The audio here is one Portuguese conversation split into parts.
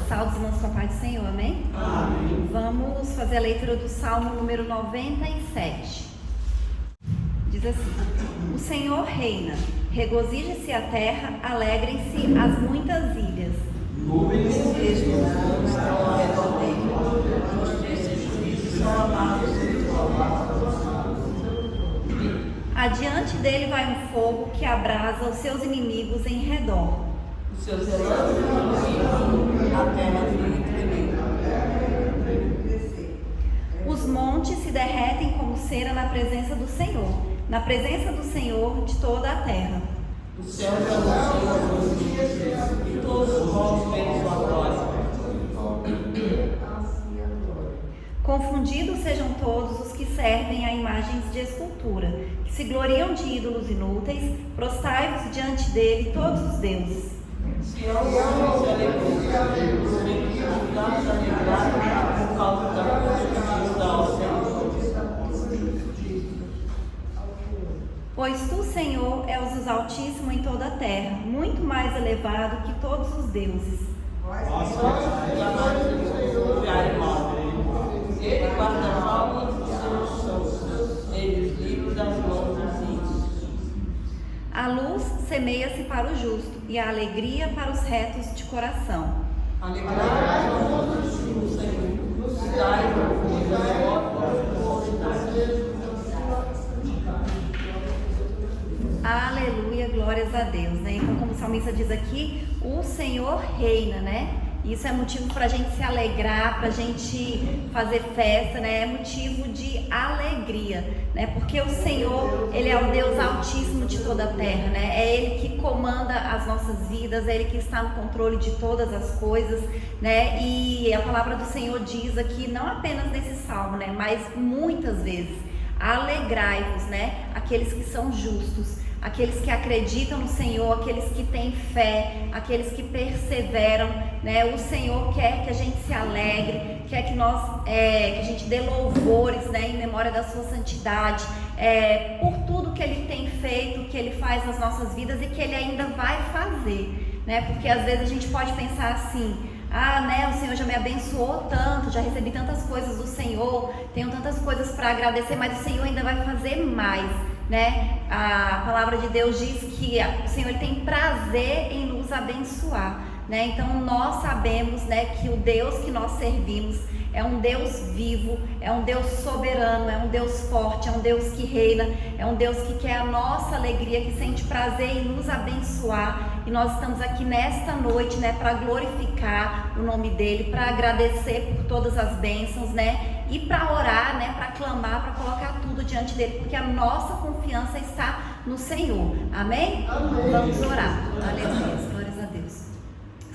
Salve, irmãos, com a paz do Senhor, amém? Amém. Vamos fazer a leitura do Salmo número 97. Diz assim: O Senhor reina, regozije-se a terra, alegrem-se as muitas ilhas. Nuvens estão ao redor dele, justiça e juízo são amados entre Adiante dele vai um fogo que abrasa os seus inimigos em redor. os seus relâmpagos iluminam a terra tremer. Os montes se derretem como cera na presença do Senhor, na presença do Senhor de toda a terra. O céu já anuncia a luz de Jesus, e todos os povos veem sua glória. Confundidos sejam todos os que servem a imagens de escultura, que se gloriam de ídolos inúteis, prostrai-vos diante dele todos os deuses. Se amam se alegria, os filhos de Judá se alegraram por causa da justiça ao Senhor. Pois tu, Senhor, és o Altíssimo em toda a terra, muito mais elevado que todos os deuses. Ele guarda as almas dos seus santos, ele os livra das mãos dos ímpios. A luz semeia-se para o justo e a alegria para os retos de coração. Alegrai-vos no Senhor, e dai-vos a vossa. Aleluia, glórias a Deus, né? Então, como o salmista diz aqui, o Senhor reina, né? Isso é motivo para a gente se alegrar, para a gente fazer festa, né? É motivo de alegria, né? Porque o Senhor, Ele é o Deus Altíssimo de toda a terra, né? É Ele que comanda as nossas vidas, é Ele que está no controle de todas as coisas, né? E a palavra do Senhor diz aqui, não apenas nesse salmo, né? Mas muitas vezes, alegrai-vos, né? Aqueles que são justos, aqueles que acreditam no Senhor, aqueles que têm fé, aqueles que perseveram, né? O Senhor quer que a gente se alegre, quer que que a gente dê louvores, né? Em memória da sua santidade, por tudo que Ele tem feito, que Ele faz nas nossas vidas e que Ele ainda vai fazer, né? Porque às vezes a gente pode pensar assim: né, o Senhor já me abençoou tanto, já recebi tantas coisas do Senhor, tenho tantas coisas para agradecer, mas o Senhor ainda vai fazer mais, né? A palavra de Deus diz que o Senhor Ele tem prazer em nos abençoar, né? Então nós sabemos, né, que o Deus que nós servimos é um Deus vivo, é um Deus soberano, é um Deus forte, é um Deus que reina, é um Deus que quer a nossa alegria, que sente prazer em nos abençoar. E nós estamos aqui nesta noite, né, para glorificar o nome dEle, para agradecer por todas as bênçãos, né, e para orar, né, para clamar, para colocar tudo diante dEle, porque a nossa confiança está no Senhor. Amém? Amém. Vamos orar. Aleluia. Glórias a Deus.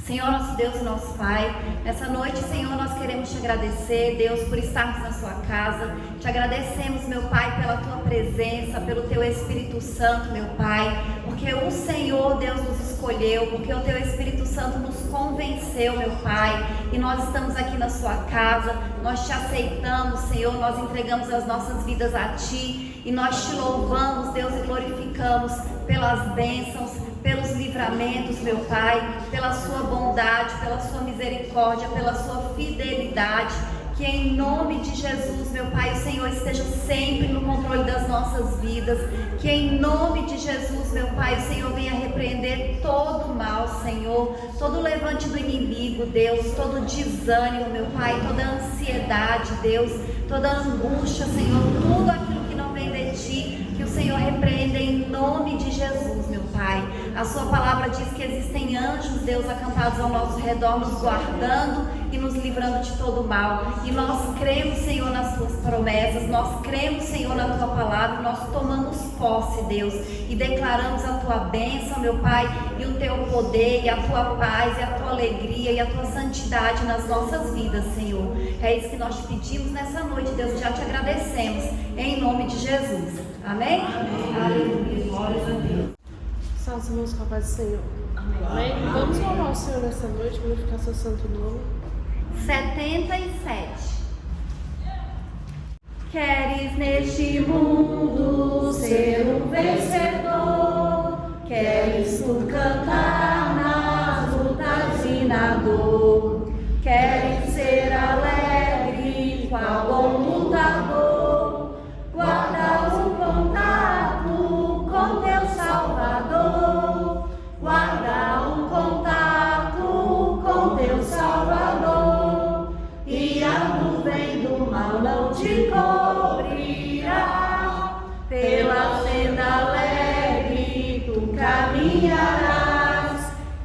Senhor, nosso Deus e nosso Pai, nessa noite, Senhor, nós queremos te agradecer, Deus, por estarmos na sua casa. Te agradecemos, meu Pai, pela tua presença, pelo teu Espírito Santo, meu Pai, porque o Senhor, Deus, nos escolheu, porque o teu Espírito Santo nos convenceu, meu Pai, e nós estamos aqui na sua casa, nós te aceitamos, Senhor, nós entregamos as nossas vidas a ti e nós te louvamos, Deus, e glorificamos pelas bênçãos, pelos livramentos, meu Pai, pela sua bondade, pela sua misericórdia, pela sua fidelidade. Que em nome de Jesus, meu Pai, o Senhor esteja sempre no controle das nossas vidas. Que em nome de Jesus, meu Pai, o Senhor venha repreender todo o mal, Senhor, todo levante do inimigo, Deus, todo desânimo, meu Pai, toda ansiedade, Deus, toda angústia, Senhor, tudo aquilo que não vem de Ti, que o Senhor repreenda em nome de Jesus, meu Pai. A sua palavra diz que existem anjos, Deus, acampados ao nosso redor, nos guardando e nos livrando de todo mal. E nós cremos, Senhor, nas tuas promessas, nós cremos, Senhor, na tua palavra, nós tomamos posse, Deus, e declaramos a tua bênção, meu Pai, e o teu poder, e a tua paz, e a tua alegria, e a tua santidade nas nossas vidas, Senhor. É isso que nós te pedimos nessa noite, Deus, já te agradecemos, em nome de Jesus. Amém? Amém. Aleluia, glórias a Deus. Salve, irmãos, com a paz do Senhor. Amém. Amém. Vamos louvar o Senhor nessa noite, glorificar seu santo nome. 77. Queres neste mundo ser um vencedor? Queres tu cantar nas lutas e na dor?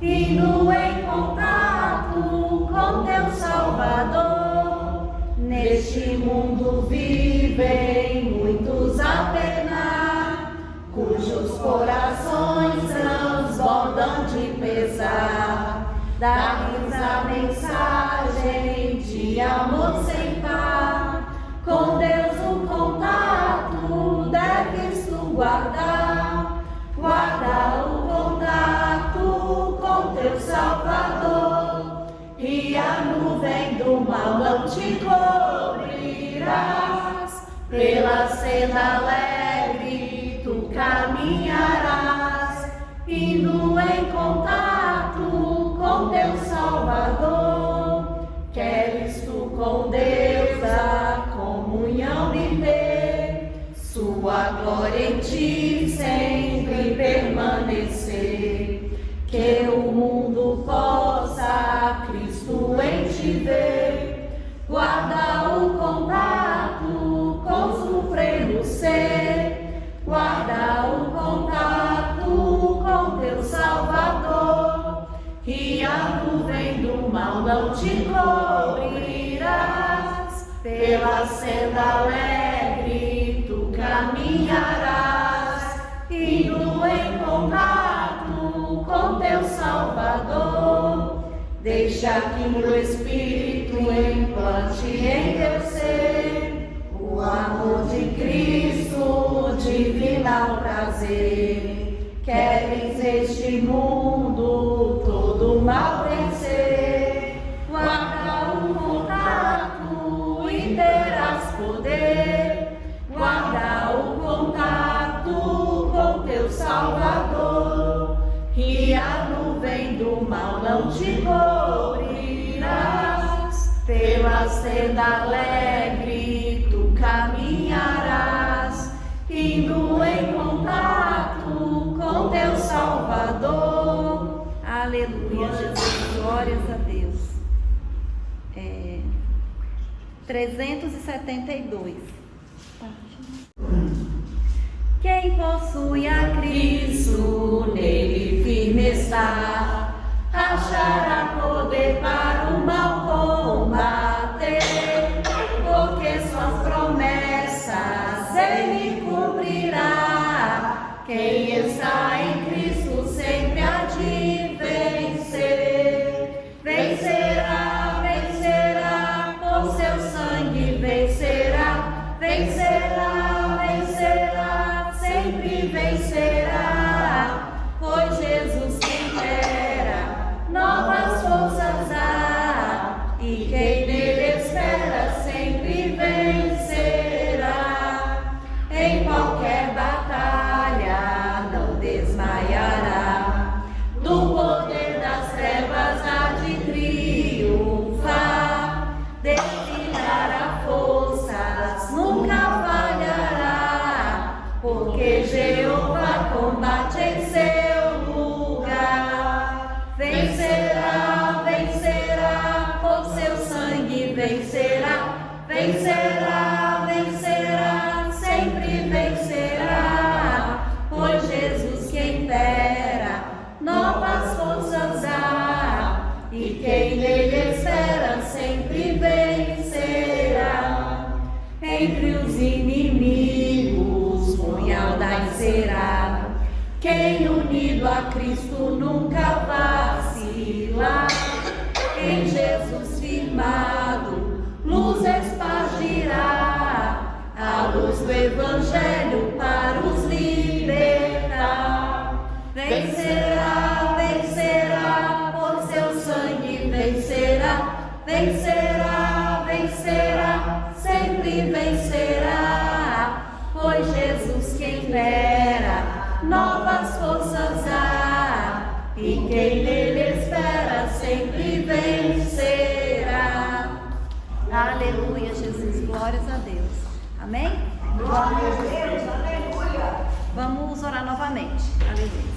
indo em contato com teu Salvador. Neste mundo vivem muitos a penar, cujos corações transbordam de pesar. Dá-lhes a mensagem de amor sem par. Com Deus o contato deves tu guardar. Guarda o contato com teu Salvador, e a nuvem do mal não te cobrirás. Pela senda alegre tu caminharás, indo em contato com teu Salvador. Queres tu com Deus a comunhão viver, sua glória em ti sempre permanecer. Que o mundo possa Cristo em ti ver. Guarda o contato com o supremo ser. Guarda o contato com teu Salvador, e a nuvem do mal não te cobrirás. Pela senda alegre tu caminharás, indo em contato com teu Salvador. Deixa que o Espírito implante em teu ser o amor de Cristo, divinal prazer. Queres este mundo todo mal vencer, guarda o contato e terás poder. Guarda o contato com teu Salvador, e a nuvem do mal não te cobrirás. Pela senda alegre tu caminharás, indo em contato com teu Salvador. Aleluia, Jesus, glórias a Deus. 372. Quem possui a Cristo, nele firme está, achará poder para o mal combater, porque suas promessas ele cumprirá. Quem está em Cristo sempre há de vencer. Vencerá, vencerá, por seu sangue vencerá. Vencerá, vencerá, sempre vencerá. Pois Jesus quem dera novas forças dá, e quem nele espera sempre vencerá. Em qualquer batalha não desmaiará, do poder das trevas há de triunfar. Destinará forças, nunca falhará, porque Jeová combate em seu lugar. Vencerá, vencerá, por seu sangue vencerá. Vencerá, vencerá, sempre vencerá. Pois Jesus quem dera novas forças dá, e quem nele espera sempre vencerá. Entre os inimigos punhal da encerada, quem unido a Cristo nunca vacila. Em Jesus firmado, luz espargirá, a luz do Evangelho para os libertar. Vencerá, vencerá, por seu sangue vencerá. Vencerá, vencerá, sempre vencerá. Pois Jesus quem dera novas forças dá, e quem nele espera sempre vencerá. Aleluia, Jesus, glórias a Deus. Amém? Glória a Deus, aleluia. Vamos orar novamente. Aleluia.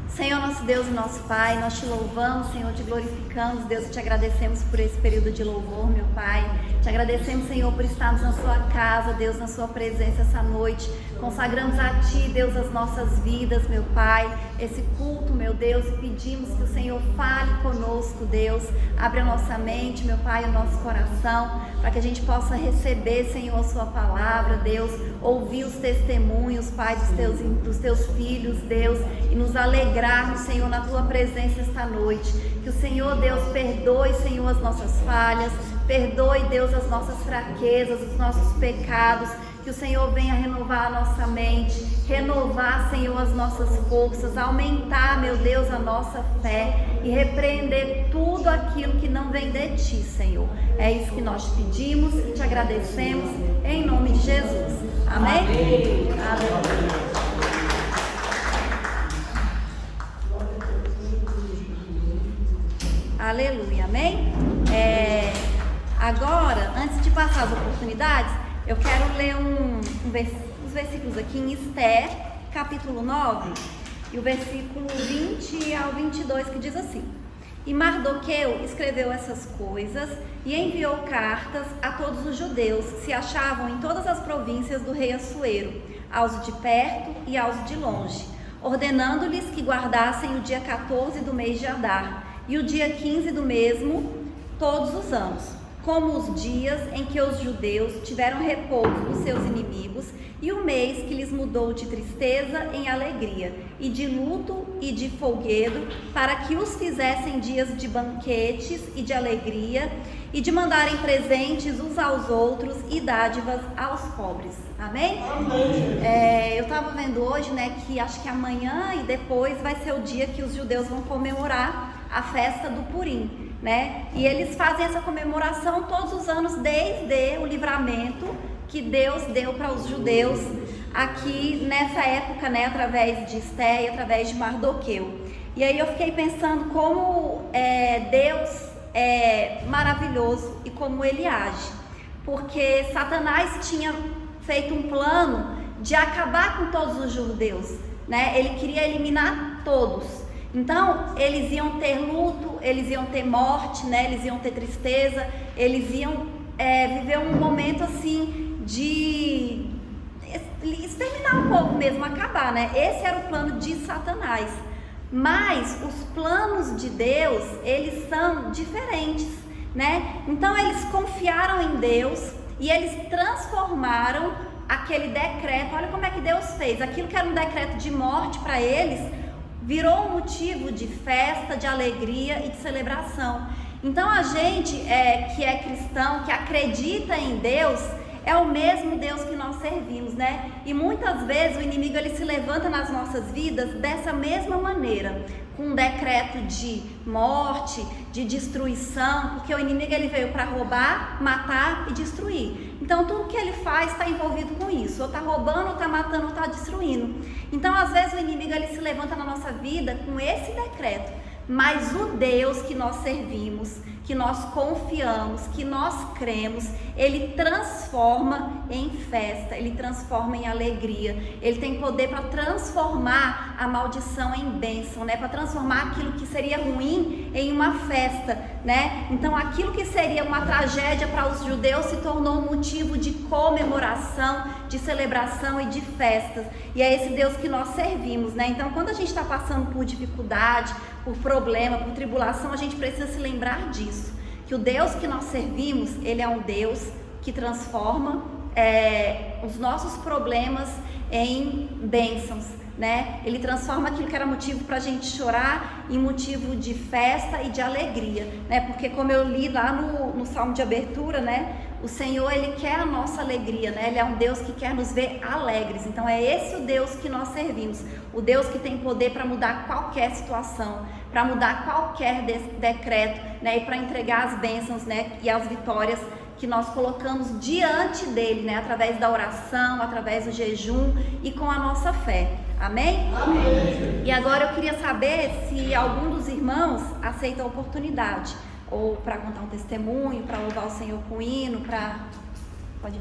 Senhor, nosso Deus e nosso Pai, nós te louvamos, Senhor, te glorificamos, Deus, e te agradecemos por esse período de louvor, meu Pai. Te agradecemos, Senhor, por estarmos na sua casa, Deus, na sua presença essa noite. Consagramos a Ti, Deus, as nossas vidas, meu Pai. esse culto, meu Deus, e pedimos que o Senhor fale conosco, Deus. Abre a nossa mente, meu Pai, o nosso coração, para que a gente possa receber, Senhor, a sua palavra, Deus, ouvir os testemunhos, Pai, dos teus filhos, Deus, e nos alegrarmos, Senhor, na tua presença esta noite. Que o Senhor, Deus, perdoe, Senhor, as nossas falhas, perdoe, Deus, as nossas fraquezas, os nossos pecados. Que o Senhor venha renovar a nossa mente, renovar, Senhor, as nossas forças, aumentar, meu Deus, a nossa fé e repreender tudo aquilo que não vem de Ti, Senhor. É isso que nós te pedimos e te agradecemos em nome de Jesus. Amém? Amém. Aleluia, amém? Agora, antes de passar as oportunidades, eu quero ler uns versículos aqui em Esther, capítulo 9, e o versículo 20 ao 22, que diz assim: E Mardoqueu escreveu essas coisas e enviou cartas a todos os judeus que se achavam em todas as províncias do rei Assuero, aos de perto e aos de longe, ordenando-lhes que guardassem o dia 14 do mês de Adar e o dia 15 do mesmo todos os anos, como os dias em que os judeus tiveram repouso dos seus inimigos, e o mês que lhes mudou de tristeza em alegria, e de luto e de folguedo, para que os fizessem dias de banquetes e de alegria, e de mandarem presentes uns aos outros e dádivas aos pobres. Amém? Amém. Eu estava vendo hoje, né, que acho que amanhã e depois vai ser o dia que os judeus vão comemorar a festa do Purim, né? E eles fazem essa comemoração todos os anos desde o livramento que Deus deu para os judeus aqui nessa época, né? Através de Esther e através de Mardoqueu. E aí eu fiquei pensando como Deus é maravilhoso e como Ele age, porque Satanás tinha feito um plano de acabar com todos os judeus, né? Ele queria eliminar todos. Então, eles iam ter luto, eles iam ter morte, né? Eles iam ter tristeza, eles iam viver um momento assim de exterminar o povo mesmo, acabar, né? Esse era o plano de Satanás. Mas os planos de Deus, eles são diferentes, né? Então, eles confiaram em Deus e eles transformaram aquele decreto. Olha como é que Deus fez. Aquilo que era um decreto de morte para eles virou um motivo de festa, de alegria e de celebração. Então a gente que é cristão, que acredita em Deus, é o mesmo Deus que nós servimos, né? E muitas vezes o inimigo ele se levanta nas nossas vidas dessa mesma maneira, com um decreto de morte, de destruição, porque o inimigo ele veio para roubar, matar e destruir. Então tudo que ele faz está envolvido com isso, ou está roubando, ou está matando, ou está destruindo. Então às vezes o inimigo ele se levanta na nossa vida com esse decreto, mas o Deus que nós servimos, que nós confiamos, que nós cremos, Ele transforma em festa, Ele transforma em alegria. Ele tem poder para transformar a maldição em bênção, né? Para transformar aquilo que seria ruim em uma festa, né? Então aquilo que seria uma tragédia para os judeus se tornou um motivo de comemoração, de celebração e de festas. E é esse Deus que nós servimos, né? Então quando a gente está passando por dificuldade, por problema, por tribulação, a gente precisa se lembrar disso, que o Deus que nós servimos, Ele é um Deus que transforma os nossos problemas em bênçãos, né? Ele transforma aquilo que era motivo para a gente chorar em motivo de festa e de alegria, né? Porque como eu li lá no Salmo de abertura, né? O Senhor, Ele quer a nossa alegria, né? Ele é um Deus que quer nos ver alegres. Então é esse o Deus que nós servimos, o Deus que tem poder para mudar qualquer situação, para mudar qualquer decreto, né? E para entregar as bênçãos, né? E as vitórias que nós colocamos diante dele, né? Através da oração, através do jejum e com a nossa fé. Amém? Amém. E agora eu queria saber se algum dos irmãos aceita a oportunidade, ou para contar um testemunho, para louvar o Senhor com hino, para... Pode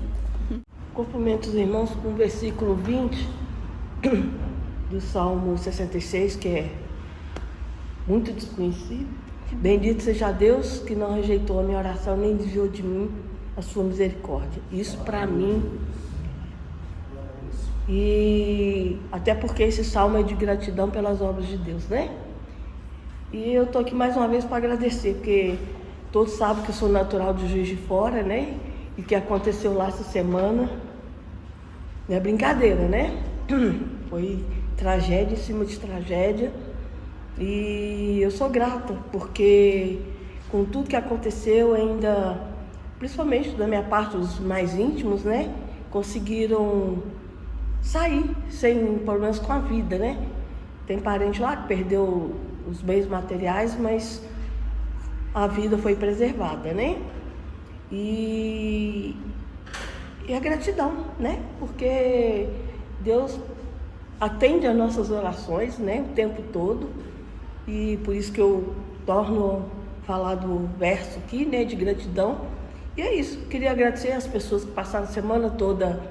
vir. Cumprimento os irmãos com o versículo 20 do Salmo 66, que é muito desconhecido. Bendito seja Deus que não rejeitou a minha oração, nem desviou de mim a sua misericórdia. Isso para mim E até porque esse salmo é de gratidão pelas obras de Deus, né? E eu estou aqui mais uma vez para agradecer, porque todos sabem que eu sou natural de Juiz de Fora, né? E que aconteceu lá essa semana. Não é brincadeira, né? Foi tragédia em cima de tragédia. E eu sou grata, porque com tudo que aconteceu ainda, principalmente da minha parte, os mais íntimos, né? Conseguiram sair sem problemas com a vida, né? Tem parente lá que perdeu os bens materiais, mas a vida foi preservada, né? E a gratidão, né? Porque Deus atende às nossas orações, né? O tempo todo. E por isso que eu torno a falar do verso aqui, né? De gratidão. E é isso. Queria agradecer às pessoas que passaram a semana toda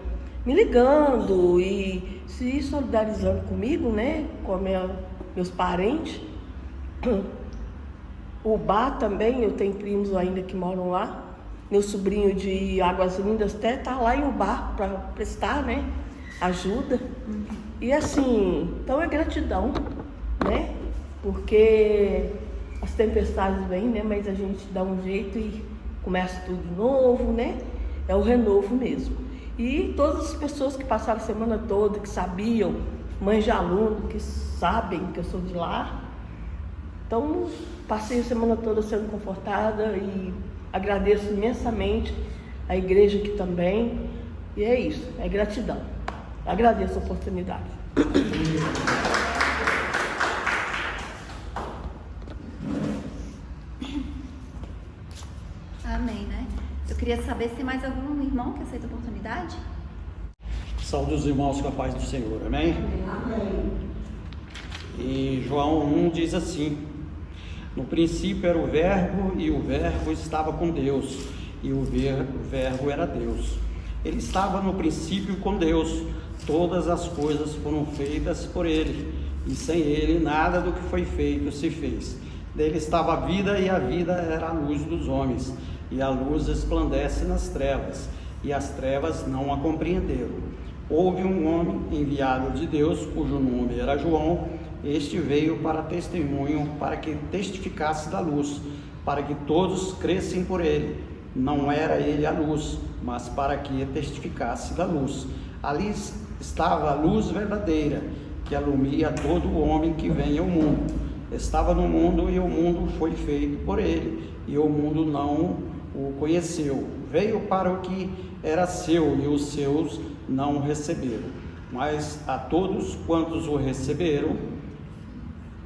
me ligando e se solidarizando comigo, né? Com meus parentes. O bar também, eu tenho primos ainda que moram lá. Meu sobrinho de Águas Lindas até está lá em um bar para prestar, né? Ajuda. E assim, então é gratidão, né? Porque as tempestades vêm, né? Mas a gente dá um jeito e começa tudo de novo, né? É o renovo mesmo. E todas as pessoas que passaram a semana toda, que sabiam, mães de aluno, que sabem que eu sou de lá. Então, passei a semana toda sendo confortada e agradeço imensamente a igreja aqui também. E é isso, é gratidão. Agradeço a oportunidade. Amém, né? Eu queria saber se tem mais algum irmão que aceita a oportunidade. Saúde os irmãos com a paz do Senhor, amém? Amém. E João 1 diz assim: no princípio era o verbo, e o verbo estava com Deus, e o verbo era Deus. Ele estava no princípio com Deus. Todas as coisas foram feitas por ele, e sem ele nada do que foi feito se fez. Dele estava a vida, e a vida era a luz dos homens, e a luz resplandece nas trevas, e as trevas não a compreenderam. Houve um homem enviado de Deus, cujo nome era João. Este veio para testemunho, para que testificasse da luz, para que todos crescem por ele. Não era ele a luz, mas para que testificasse da luz. Ali estava a luz verdadeira, que alumia todo o homem que vem ao mundo. Estava no mundo, e o mundo foi feito por ele, e o mundo não o conheceu. Veio para o que era seu, e os seus não o receberam. Mas a todos quantos o receberam,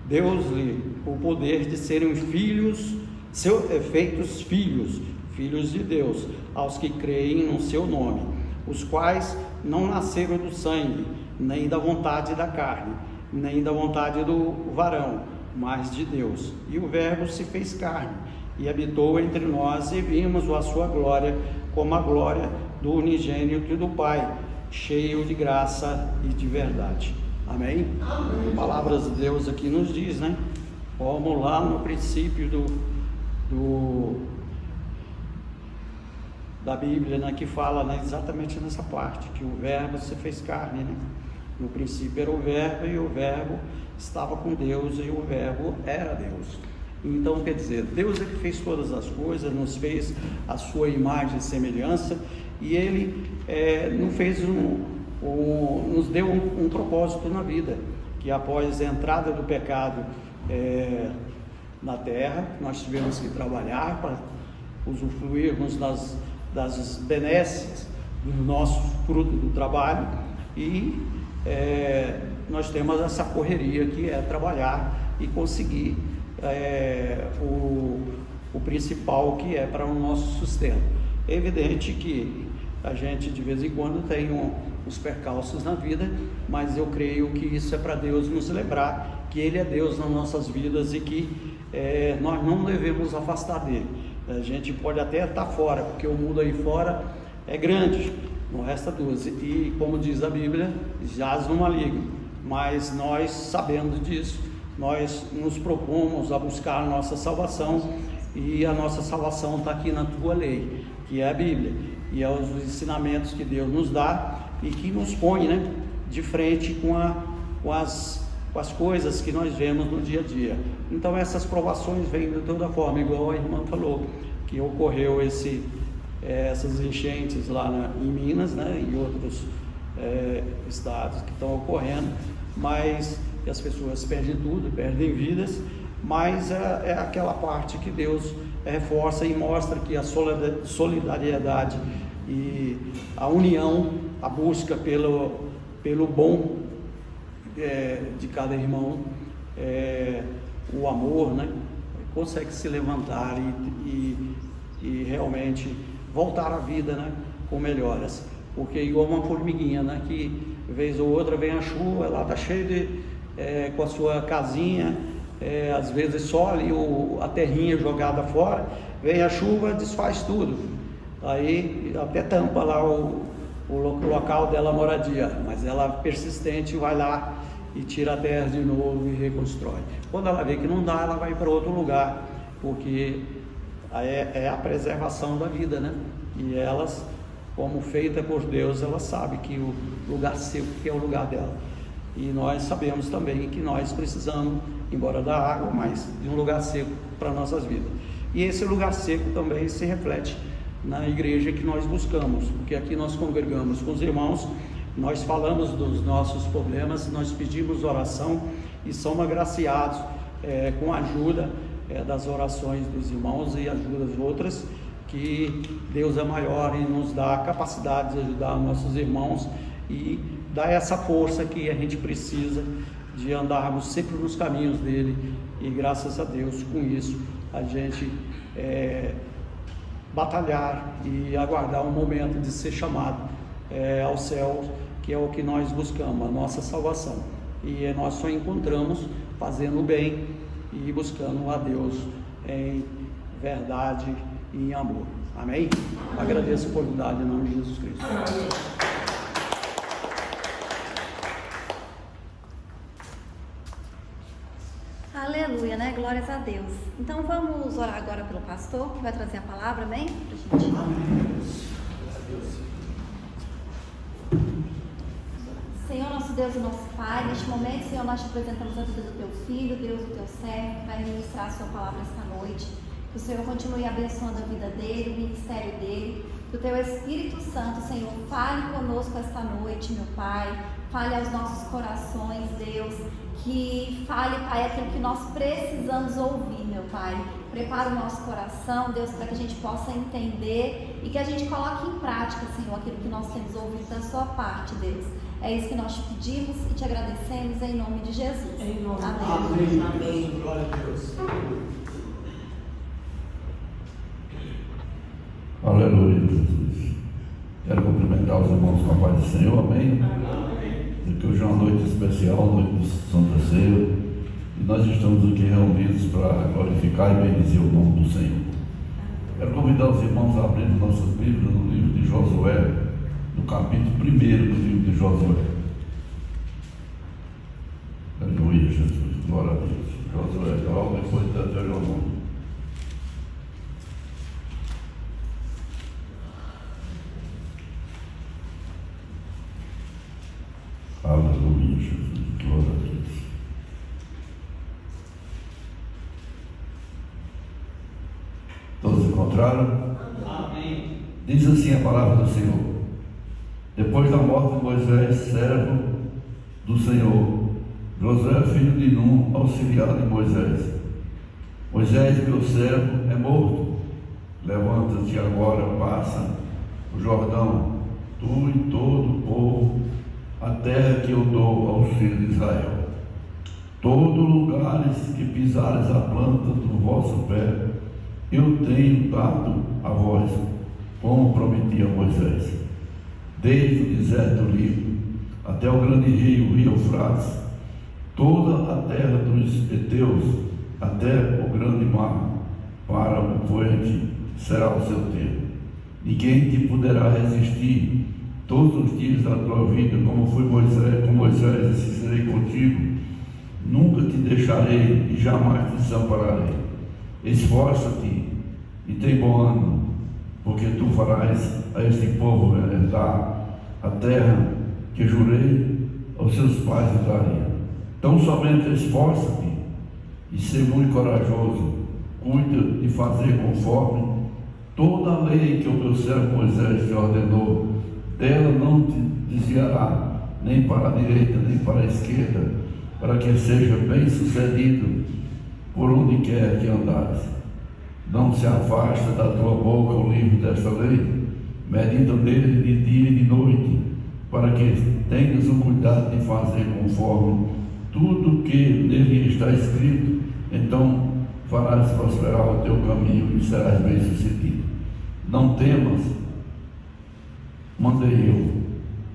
deu-lhe o poder de serem filhos, feitos filhos de Deus, aos que creem no seu nome, os quais não nasceram do sangue, nem da vontade da carne, nem da vontade do varão, mas de Deus. E o Verbo se fez carne, e habitou entre nós, e vimos a sua glória, como a glória do unigênito do Pai, cheio de graça e de verdade. Amém? Amém. Palavras de Deus aqui nos diz, né? Como lá no princípio da Bíblia, né? Que fala, né? Exatamente nessa parte, que o Verbo se fez carne, né? No princípio era o Verbo, e o Verbo estava com Deus, e o Verbo era Deus. Então, quer dizer, Deus é que fez todas as coisas, nos fez a sua imagem e semelhança, e Ele nos deu um propósito na vida, que após a entrada do pecado na terra, nós tivemos que trabalhar para usufruirmos das benesses do nosso fruto do trabalho, e nós temos essa correria que é trabalhar e conseguir o principal, que é para o nosso sustento. É evidente que a gente de vez em quando tem os percalços na vida, mas eu creio que isso é para Deus nos lembrar que Ele é Deus nas nossas vidas, e que nós não devemos afastar dele. A gente pode até estar fora, porque o mundo aí fora é grande, não resta dúvida, e como diz a Bíblia, jaz no maligno. Mas nós, sabendo disso, nós nos propomos a buscar a nossa salvação, e a nossa salvação está aqui na tua lei, que é a Bíblia, e é os ensinamentos que Deus nos dá, e que nos põe, né, de frente com as coisas que nós vemos no dia a dia. Então essas provações vêm de toda forma, igual a irmã falou, que ocorreu essas enchentes lá em Minas, né, e outros estados que estão ocorrendo, mas as pessoas perdem tudo, perdem vidas, mas é aquela parte que Deus reforça e mostra que a solidariedade e a união, a busca pelo bom de cada irmão, o amor, né, consegue se levantar e realmente voltar à vida, né, com melhoras. Porque igual uma formiguinha, né, que vez ou outra vem a chuva, ela está cheia com a sua casinha, às vezes só ali a terrinha jogada fora, vem a chuva, desfaz tudo, aí até tampa lá o local dela moradia, mas ela persistente vai lá e tira a terra de novo e reconstrói. Quando ela vê que não dá, ela vai para outro lugar, porque é a preservação da vida, né? E elas, como feita por Deus, ela sabe que o lugar seco que é o lugar dela. E nós sabemos também que nós precisamos, embora da água, mas de um lugar seco para nossas vidas. E esse lugar seco também se reflete na igreja que nós buscamos, porque aqui nós congregamos com os irmãos, nós falamos dos nossos problemas, nós pedimos oração e somos agraciados com a ajuda das orações dos irmãos e ajudas outras, que Deus é maior e nos dá a capacidade de ajudar nossos irmãos e dar essa força que a gente precisa de andarmos sempre nos caminhos dele, e graças a Deus com isso a gente batalhar e aguardar um momento de ser chamado ao céu, que é o que nós buscamos, a nossa salvação, e nós só encontramos fazendo o bem e buscando a Deus em verdade e em amor. Amém? Agradeço a oportunidade em nome de Jesus Cristo. Aleluia, né? Glórias a Deus. Então vamos orar agora pelo pastor, que vai trazer a palavra, amém? Pra gente. Senhor, nosso Deus e nosso Pai, neste momento, Senhor, nós te apresentamos a vida do teu filho, Deus, do teu servo, que vai ministrar a sua palavra esta noite. Que o Senhor continue abençoando a vida dele, o ministério dele. Que o teu Espírito Santo, Senhor, fale conosco esta noite, meu Pai. Fale aos nossos corações, Deus. Que fale, Pai, aquilo que nós precisamos ouvir, meu Pai. Prepara o nosso coração, Deus, para que a gente possa entender e que a gente coloque em prática, Senhor, aquilo que nós temos ouvido da sua parte, Deus. É isso que nós te pedimos e te agradecemos em nome de Jesus. Em nome Amém. de Amém. Glória a Deus. Aleluia, Jesus. Quero cumprimentar os irmãos com a paz do Senhor, amém? E que hoje é uma noite especial, noite de Santa Ceia, e nós estamos aqui reunidos para glorificar e bendizer o nome do Senhor. Quero convidar os irmãos a abrir nossas Bíblias no livro de Josué, no capítulo 1 do livro de Josué. Aleluia, Jesus, glória a Deus. Josué, logo depois de Deuteronômio. Aleluia, Jesus, glória a Deus. Todos encontraram? Amém. Diz assim a palavra do Senhor: depois da morte de Moisés, servo do Senhor, Josué, filho de Nun, auxiliar de Moisés: Moisés, meu servo, é morto. Levanta-te agora, passa o Jordão, tu e todo o povo, a terra que eu dou aos filhos de Israel. Todos lugares que pisares a planta do vosso pé, eu tenho dado a vós, como prometi a Moisés. Desde o deserto livre até o grande rio Eufrates, toda a terra dos heteus, até o grande mar, para o poente será o seu termo. Ninguém te poderá resistir todos os dias da tua vida, como foi Moisés, com Moisés, assim serei contigo. Nunca te deixarei e jamais te desampararei. Esforça-te e tem bom ânimo, porque tu farás a este povo herdar a terra que jurei aos seus pais o daria. Então somente esforça-te e ser muito corajoso, cuida de fazer conforme toda a lei que o meu servo Moisés te ordenou. Dela não te desviará, nem para a direita, nem para a esquerda, para que seja bem sucedido por onde quer que andares. Não se afasta da tua boca o livro desta lei, medita nele de dia e de noite, para que tenhas o cuidado de fazer conforme tudo que nele está escrito. Então farás prosperar o teu caminho e serás bem sucedido. Não temas, mandei eu,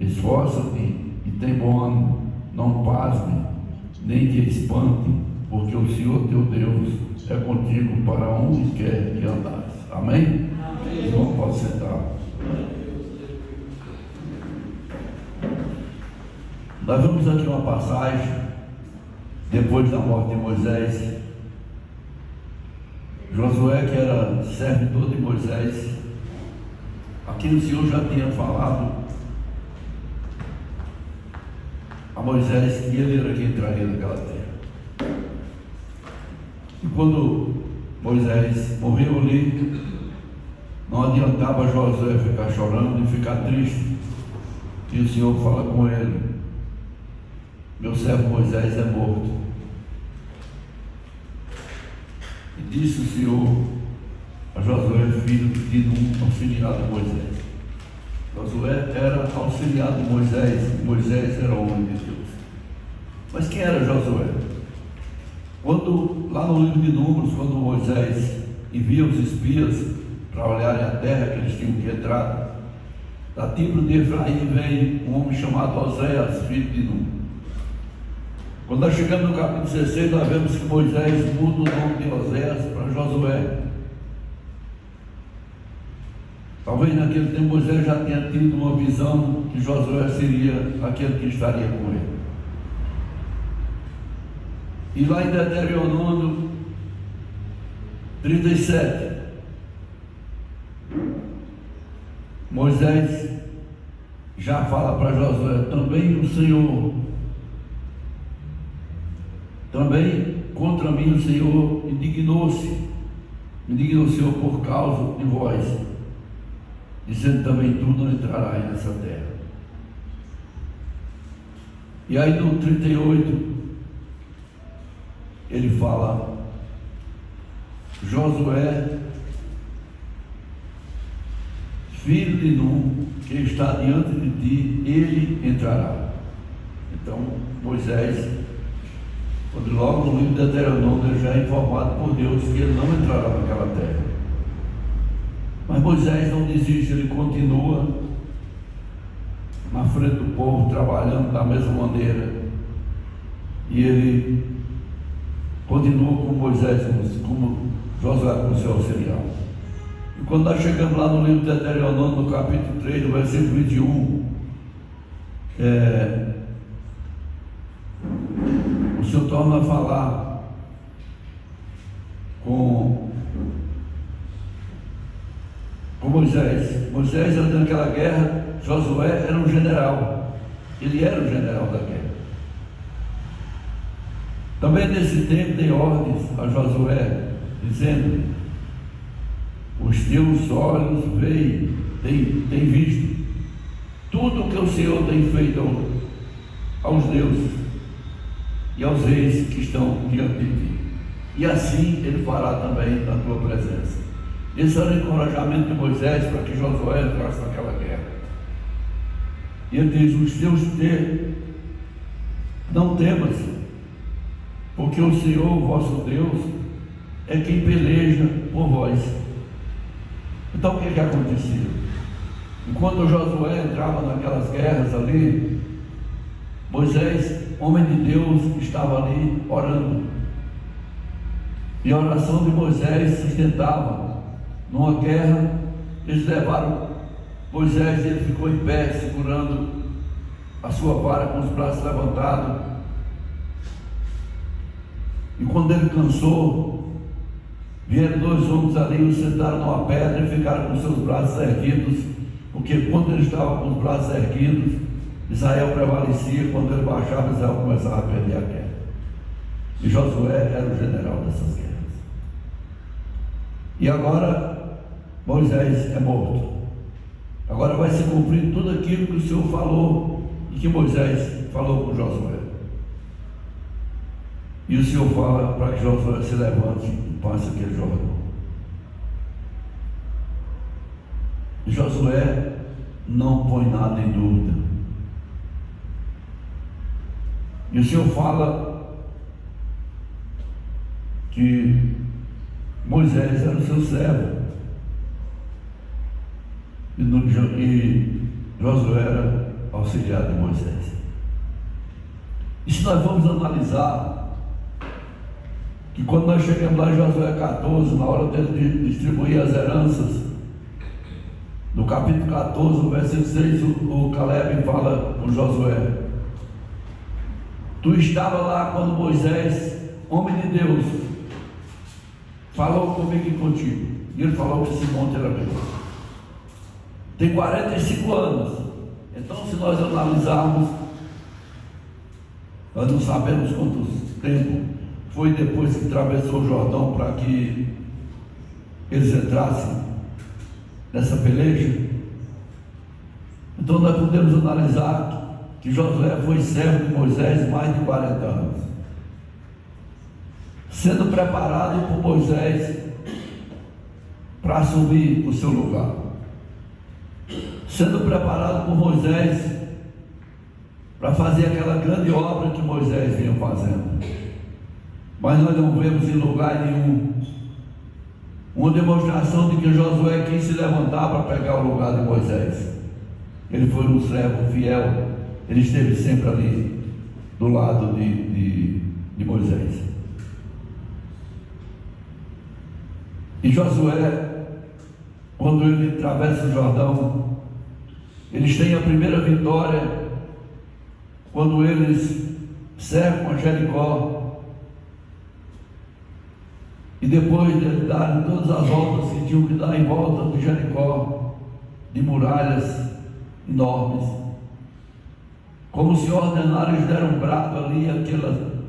esforça-te e tem bom ânimo, não pasme, nem te espante, porque o Senhor teu Deus é contigo para onde quer que andares. Amém? Amém. Irmão, pode sentar. Nós vemos aqui uma passagem, depois da morte de Moisés. Josué, que era servidor de Moisés, aqui o Senhor já tinha falado a Moisés que ele era quem entraria naquela terra. E quando Moisés morreu ali, não adiantava Josué ficar chorando e ficar triste. E o Senhor fala com ele: meu servo Moisés é morto. E disse o Senhor a Josué, filho de Nun, auxiliar de Moisés. Josué era auxiliar de Moisés, Moisés era homem de Deus. Mas quem era Josué? Quando, lá no livro de Números, quando Moisés envia os espias para olharem a terra que eles tinham que entrar, da tribo de Efraim vem um homem chamado Oséias, filho de Nun. Quando nós chegamos no capítulo 16, nós vemos que Moisés muda o nome de Oséias para Josué. Talvez naquele tempo Moisés já tenha tido uma visão que Josué seria aquele que estaria com ele. E lá em Deuteronômio 37, Moisés já fala para Josué: também o Senhor, também contra mim o Senhor indignou-se o Senhor por causa de vós, dizendo também tu não entrarás nessa terra. E aí no 38 ele fala: Josué, filho de Nun, que está diante de ti, ele entrará. Então Moisés, quando logo no livro de Deuteronômio, ele já é informado por Deus que ele não entrará naquela terra. Mas Moisés não desiste, ele continua na frente do povo, trabalhando da mesma maneira. E ele continua com Moisés, como Josué, como seu auxiliar. E quando nós chegamos lá no livro de Deuteronômio, no capítulo 3, no versículo 21, o Senhor torna a falar com Moisés. Moisés era naquela guerra, Josué era um general, ele era o general da guerra. Também nesse tempo dei ordens a Josué, dizendo: os teus olhos têm visto tudo o que o Senhor tem feito aos deuses e aos reis que estão diante de ti, e assim ele fará também na tua presença. Esse era o encorajamento de Moisés para que Josué entrasse naquela guerra. E ele diz: não temas, porque o Senhor, vosso Deus, é quem peleja por vós. Então o que acontecia? Enquanto Josué entrava naquelas guerras ali, Moisés, homem de Deus, estava ali orando. E a oração de Moisés sustentava. Numa guerra, eles levaram Moisés e ele ficou em pé, segurando a sua vara com os braços levantados. E quando ele cansou, vieram dois homens ali, o sentaram numa pedra e ficaram com seus braços erguidos, porque quando ele estava com os braços erguidos, Israel prevalecia, quando ele baixava, Israel começava a perder a guerra. E Josué era o general dessas guerras. E agora Moisés é morto. Agora vai se cumprir tudo aquilo que o Senhor falou e que Moisés falou com Josué. E o Senhor fala para que Josué se levante e passe aquele Jordão. E Josué não põe nada em dúvida. E o Senhor fala que Moisés era o seu servo e Josué era auxiliar de Moisés. E se nós vamos analisar que quando nós chegamos lá em Josué 14, na hora dele de distribuir as heranças, no capítulo 14, no versículo 6, o Caleb fala com Josué: tu estava lá quando Moisés, homem de Deus, falou comigo e contigo. E ele falou que esse monte era meu. Tem 45 anos. Então, se nós analisarmos, nós não sabemos quanto tempo foi depois que atravessou o Jordão para que eles entrassem nessa peleja. Então nós podemos analisar que Josué foi servo de Moisés mais de 40 anos, sendo preparado por Moisés para assumir o seu lugar, sendo preparado por Moisés para fazer aquela grande obra que Moisés vinha fazendo. Mas nós não vemos em lugar nenhum uma demonstração de que Josué quis se levantar para pegar o lugar de Moisés. Ele foi um servo fiel, ele esteve sempre ali do lado de Moisés. E Josué, quando ele atravessa o Jordão, eles têm a primeira vitória quando eles cercam a Jericó. E depois de darem todas as voltas que tinham que dar em volta de Jericó, de muralhas enormes, como se ordenaram, eles deram um brado ali e aquele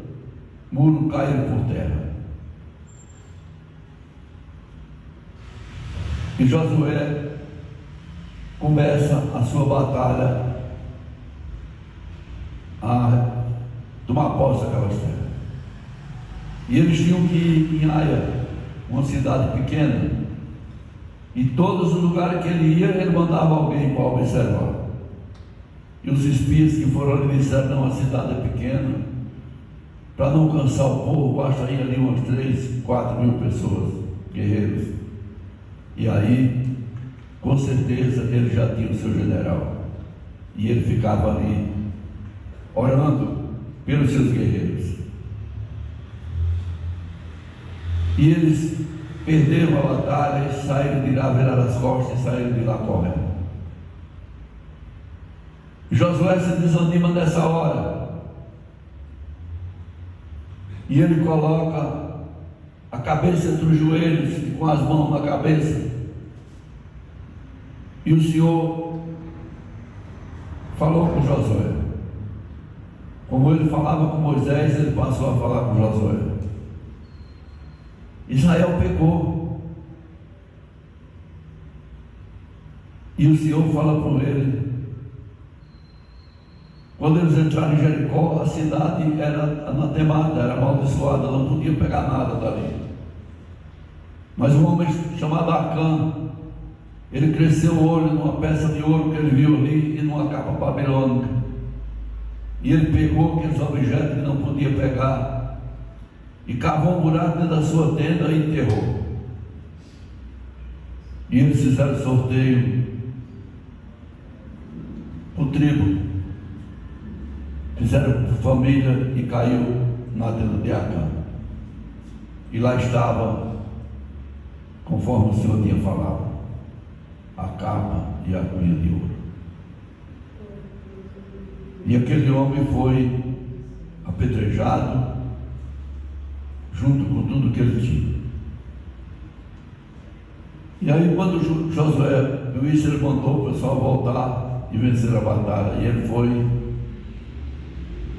muro caiu por terra. E Josué começa a sua batalha a tomar posse daquelas terras. E eles tinham que ir em Aia, uma cidade pequena, e todos os lugares que ele ia, ele mandava alguém para observar. E os espias que foram ali disseram: não, a cidade é pequena, para não cansar o povo, basta ir ali umas 3, 4 mil pessoas, guerreiros. E aí, com certeza, ele já tinha o seu general, e ele ficava ali orando pelos seus guerreiros. E eles perderam a batalha e saíram de lá, viraram as costas e saíram de lá correndo. Josué se desanima nessa hora. E ele coloca a cabeça entre os joelhos e com as mãos na cabeça. E o Senhor falou com Josué. Como ele falava com Moisés, ele passou a falar com Josué. Israel pecou. E o Senhor fala com ele. Quando eles entraram em Jericó, a cidade era anatemada, era amaldiçoada, não podia pegar nada dali. Mas um homem chamado Acã, ele cresceu o olho numa peça de ouro que ele viu ali e numa capa babilônica. E ele pegou aqueles objetos que não podia pegar e cavou um buraco dentro da sua tenda e enterrou. E eles fizeram sorteio por tribo, fizeram por família e caiu na tenda de Acã. E lá estava, conforme o Senhor tinha falado, a capa e a cunha de ouro. E aquele homem foi apedrejado junto com tudo que ele tinha. E aí, quando Josué viu isso, ele mandou o pessoal voltar e vencer a batalha. E ele foi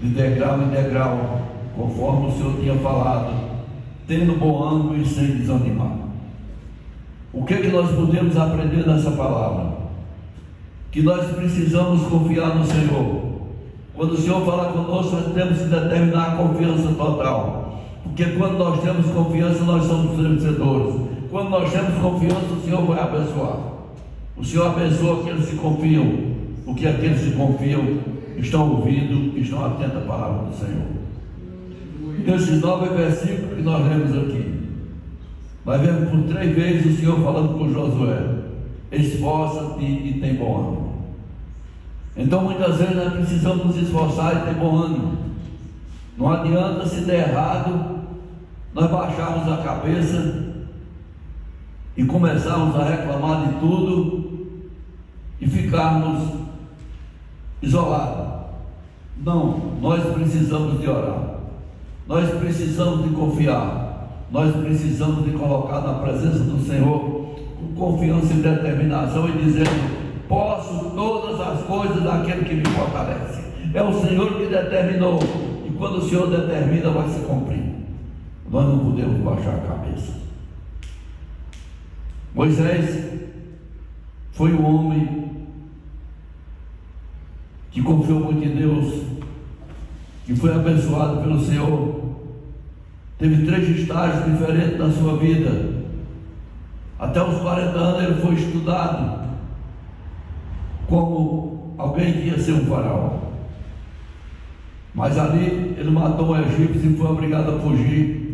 de degrau em degrau, conforme o Senhor tinha falado, tendo bom ânimo e sem desanimar. O que nós podemos aprender nessa palavra? Que nós precisamos confiar no Senhor. Quando o Senhor fala conosco, nós temos que determinar a confiança total, porque quando nós temos confiança, nós somos vencedores. Quando nós temos confiança, o Senhor vai abençoar. O Senhor abençoa aqueles que confiam, porque aqueles que confiam estão ouvindo e estão atentos à palavra do Senhor. Nesses 9 versículos que nós lemos aqui, nós vemos por 3 vezes o Senhor falando com Josué: esforça-te e tem bom ânimo. Então muitas vezes nós precisamos nos esforçar e ter bom ânimo. Não adianta, se der errado, nós baixarmos a cabeça e começarmos a reclamar de tudo e ficarmos isolados. Não, nós precisamos de orar, nós precisamos de confiar, nós precisamos de colocar na presença do Senhor com confiança e determinação e dizendo: posso todas as coisas daquele que me fortalece. É o Senhor que determinou, e quando o Senhor determina, vai se cumprir. Nós não podemos baixar a cabeça. Moisés foi um homem que confiou muito em Deus, que foi abençoado pelo Senhor. Teve 3 estágios diferentes na sua vida. Até os 40 anos ele foi estudado como alguém que ia ser um faraó. Mas ali ele matou um egípcio e foi obrigado a fugir.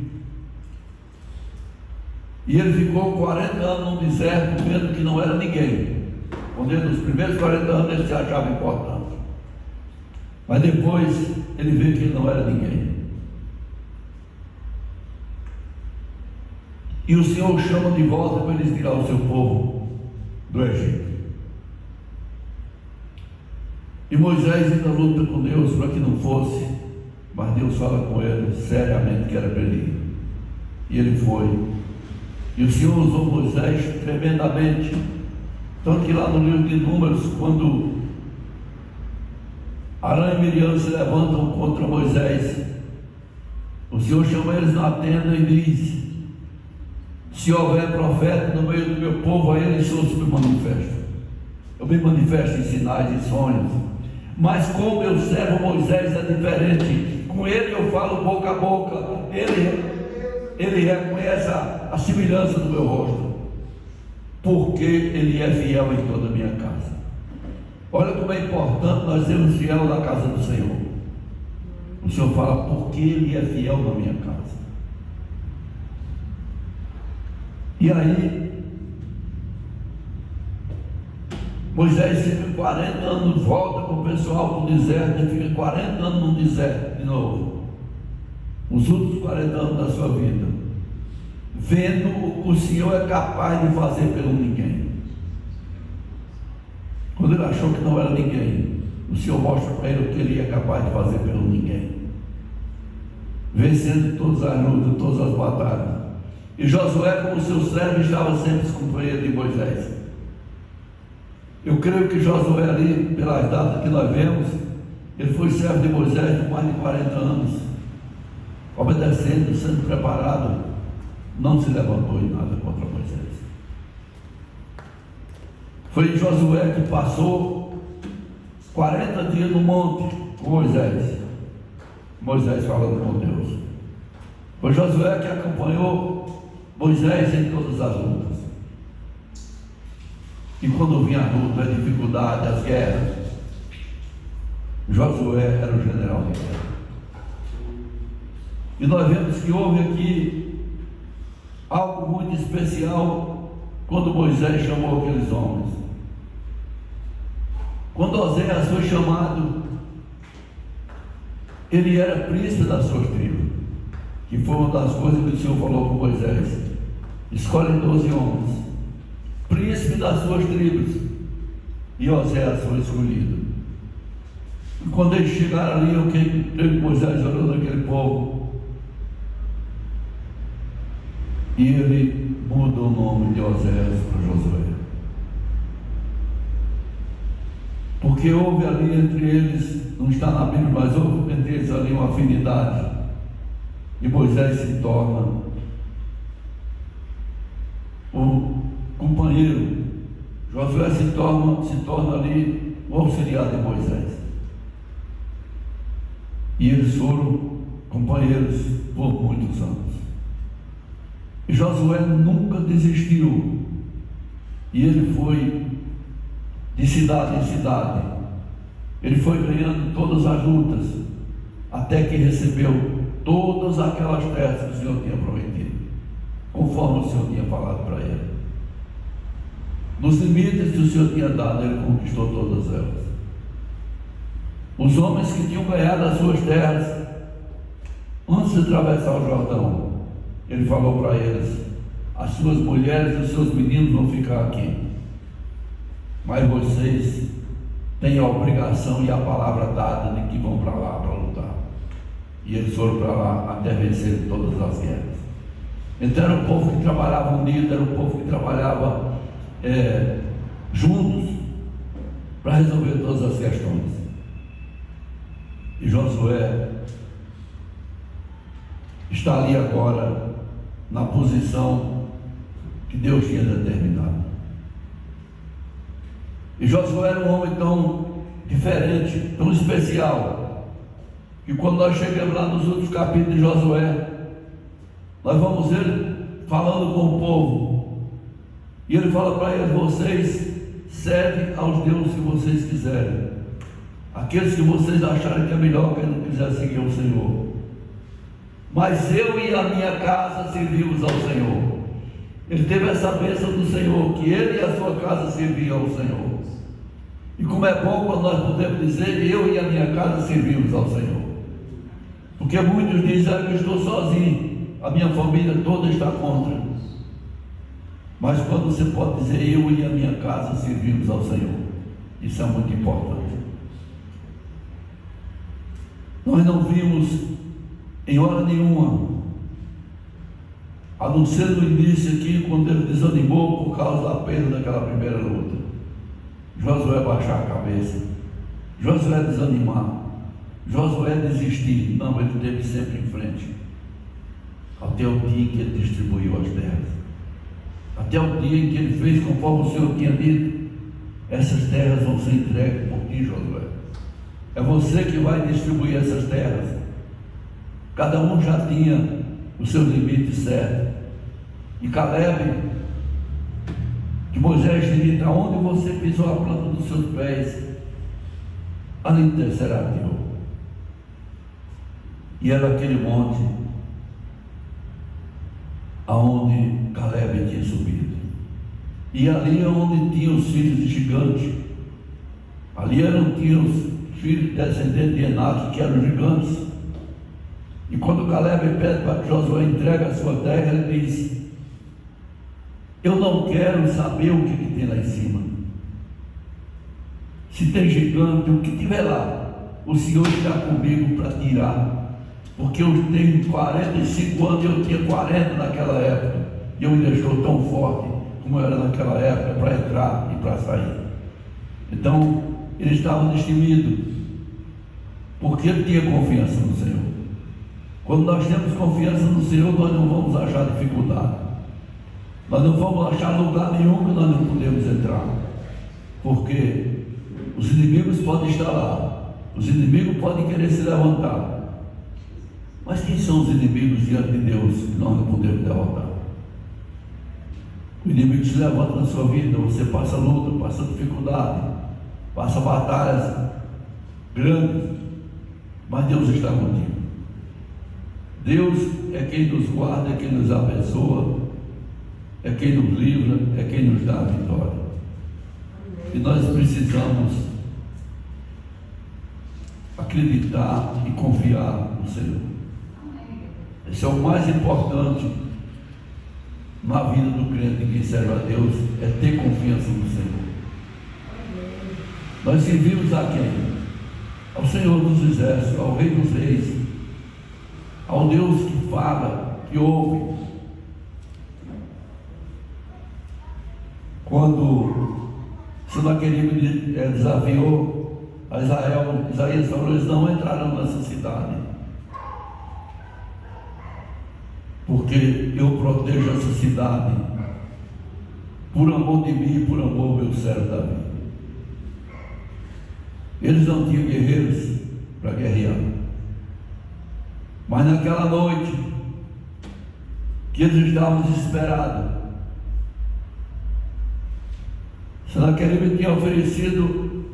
E ele ficou 40 anos no deserto, vendo que não era ninguém. Quando nos primeiros 40 anos ele se achava importante, mas depois ele vê que ele não era ninguém. E o Senhor o chama de volta para ele tirar o seu povo do Egito. E Moisés ainda luta com Deus para que não fosse, mas Deus fala com ele seriamente que era para ele ir. E ele foi. E o Senhor usou Moisés tremendamente. Tanto que lá no livro de Números, quando Arão e Miriam se levantam contra Moisés, o Senhor chama eles na tenda e diz: se houver profeta no meio do meu povo, a ele sou se me manifesto. Eu me manifesto em sinais e sonhos. Mas com meu servo Moisés é diferente. Com ele eu falo boca a boca. Ele reconhece a semelhança do meu rosto, porque ele é fiel em toda a minha casa. Olha como é importante nós sermos fiel na casa do Senhor. O Senhor fala: porque ele é fiel na minha casa. E aí Moisés fica 40 anos, volta com o pessoal para o deserto, e fica 40 anos no deserto de novo. Os últimos 40 anos da sua vida, vendo o que o Senhor é capaz de fazer pelo ninguém. Quando ele achou que não era ninguém, o Senhor mostra para ele o que ele é capaz de fazer pelo ninguém, vencendo todas as lutas, todas as batalhas. E Josué, como seu servo, estava sempre com ele de Moisés. Eu creio que Josué ali, pelas datas que nós vemos, ele foi servo de Moisés por mais de 40 anos, obedecendo, sendo preparado, não se levantou em nada contra Moisés. Foi Josué que passou 40 dias no monte com Moisés, Moisés falando com Deus. Foi Josué que acompanhou Moisés em todas as lutas. E quando vinha a luta, a dificuldade, as guerras, Josué era o general de guerra. E nós vemos que houve aqui algo muito especial quando Moisés chamou aqueles homens. Quando Oséias foi chamado, ele era príncipe das suas tribos, que foi uma das coisas que o Senhor falou com Moisés: escolhe 12 homens, príncipe das suas tribos. E Oséias foi escolhido. E quando eles chegaram ali, eu creio que Moisés olhou naquele povo, e ele mudou o nome de Oséias para Josué. porque houve ali entre eles, não está na Bíblia, mas houve entre eles ali uma afinidade, e Moisés se torna o companheiro, Josué se torna ali o auxiliar de Moisés, e eles foram companheiros por muitos anos. E Josué nunca desistiu, e ele foi de cidade em cidade, ele foi ganhando todas as lutas, até que recebeu todas aquelas terras que o Senhor tinha prometido, conforme o Senhor tinha falado para ele. Nos limites que o Senhor tinha dado, ele conquistou todas elas. Os homens que tinham ganhado as suas terras, antes de atravessar o Jordão, ele falou para eles: as suas mulheres e os seus meninos vão ficar aqui, mas vocês têm a obrigação e a palavra dada de que vão para lá para lutar. E eles foram para lá até vencer todas as guerras. Então era um povo que trabalhava unido, era um povo que trabalhava juntos para resolver todas as questões. E Josué está ali agora na posição que Deus tinha determinado. E Josué era um homem tão diferente, tão especial, que quando nós chegamos lá nos outros capítulos de Josué, nós vamos ver falando com o povo, e ele fala para eles: vocês servem aos deuses que vocês quiserem, aqueles que vocês acharem que é melhor, que não quiser seguir o Senhor, mas eu e a minha casa servimos ao Senhor. Ele teve essa bênção do Senhor, que ele e a sua casa serviam ao Senhor. E como é bom quando nós podemos dizer: eu e a minha casa servimos ao Senhor. Porque muitos dizem: eu estou sozinho, a minha família toda está contra. Mas quando você pode dizer: eu e a minha casa servimos ao Senhor, isso é muito importante. Nós não vimos em hora nenhuma, a não ser no início aqui, quando ele desanimou por causa da perda daquela primeira luta, Josué baixar a cabeça, Josué desanimar, Josué desistir. Não, ele teve sempre em frente, até o dia em que ele distribuiu as terras, até o dia em que ele fez conforme o Senhor tinha dito: essas terras vão ser entregues por ti, Josué, é você que vai distribuir essas terras. Cada um já tinha os seus limites certos, e Caleb, que Moisés diria: aonde você pisou a planta dos seus pés, ali será teu. E era aquele monte aonde Caleb tinha subido, e ali é onde tinha os filhos de gigantes, ali tinha os filhos descendentes de Enaque, que eram gigantes. E quando Caleb pede para que Josué entregue a sua terra, ele diz: eu não quero saber o que tem lá em cima. Se tem gigante, o que tiver lá, o Senhor está comigo para tirar. Porque eu tenho 45 anos, eu tinha 40 naquela época, e eu ainda estou tão forte como eu era naquela época, para entrar e para sair. Então, ele estava destemido, porque ele tinha confiança no Senhor. Quando nós temos confiança no Senhor, nós não vamos achar dificuldade, nós não vamos achar lugar nenhum que nós não podemos entrar, porque os inimigos podem estar lá, os inimigos podem querer se levantar, mas quem são os inimigos diante de Deus que nós não podemos derrotar? O inimigo se levanta na sua vida, você passa luta, passa dificuldade, passa batalhas grandes, mas Deus está contigo. Deus é quem nos guarda, é quem nos abençoa, é quem nos livra, é quem nos dá a vitória. E nós precisamos acreditar e confiar no Senhor. Esse é o mais importante na vida do crente que serve a Deus, é ter confiança no Senhor. Nós servimos a quem? Ao Senhor dos Exércitos, ao Rei dos Reis, ao Deus que fala, que ouve. Quando Senaqueribe desafiou a Israel, Isaías falou: eles não entrarão nessa cidade, porque eu protejo essa cidade por amor de mim e por amor ao meu servo Davi. Eles não tinham guerreiros para guerrear, mas naquela noite que eles estavam desesperados, Senaqueribe tinha oferecido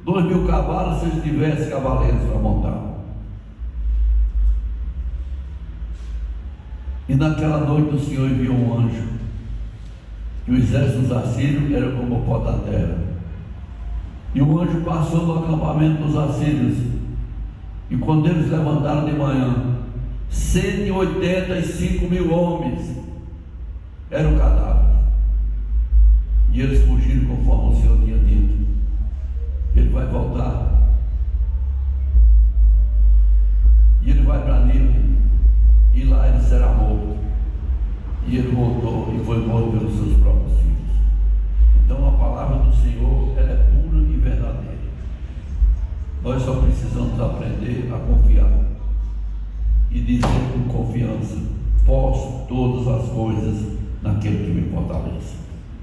2.000 cavalos se eles tivessem cavaleiros para montar. E naquela noite o Senhor enviou um anjo, e o exército dos assírios era como o pó da terra. E o anjo passou no acampamento dos assírios, e quando eles levantaram de manhã, 185.000 homens eram cadáveres. E eles fugiram conforme o Senhor tinha dito. Ele vai voltar, e ele vai para Nínive, e lá ele será morto. E ele voltou e foi morto pelos seus próprios filhos. Então a palavra do Senhor, ela é pura e verdadeira. Nós só precisamos aprender a confiar e dizer com confiança: posso todas as coisas naquele que me fortalece.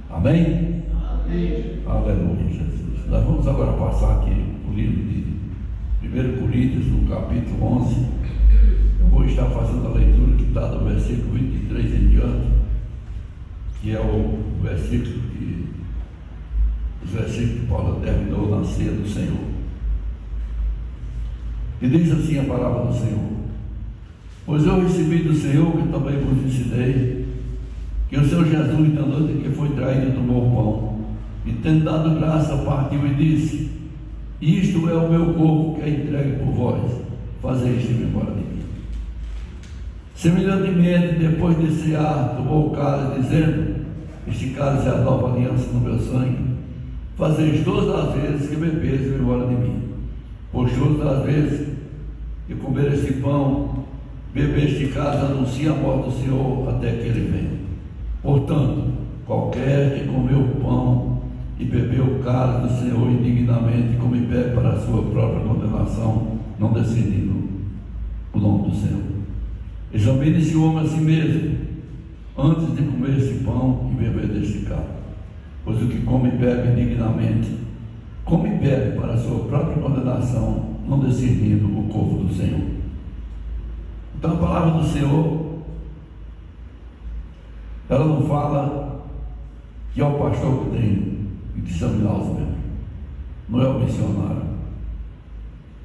Amém? Amém. Aleluia, Jesus. Nós vamos agora passar aqui o livro de 1 Coríntios, no capítulo 11. Eu vou estar fazendo a leitura que está do versículo 23 em diante, que é o versículo os versículos que Paulo terminou na ceia do Senhor. E diz assim a palavra do Senhor: pois eu recebi do Senhor, que também vos ensinei, que o Senhor Jesus, na noite que foi traído, tomou o pão, e tendo dado graça, partiu e disse: isto é o meu corpo que é entregue por vós, fazei isto em memória de mim. Semelhantemente, depois de cear, tomou o cálice, dizendo: este cálice é a nova aliança no meu sangue, fazeis todas as vezes que bebeis em memória de mim. Pois todas as vezes que comer este pão, beber este cálice, anuncia a morte do Senhor até que ele venha. Portanto, qualquer que comeu o pão e bebeu o cálice do Senhor indignamente, come e bebe para a sua própria condenação, não decidindo o nome do Senhor. Examine-se o homem a si mesmo, antes de comer esse pão e beber deste cálice. Pois o que come e bebe indignamente, come e bebe para a sua própria condenação, não decidindo o corpo do Senhor. Então a palavra do Senhor, ela não fala que é o pastor que tem que examinar os membros, não é o missionário,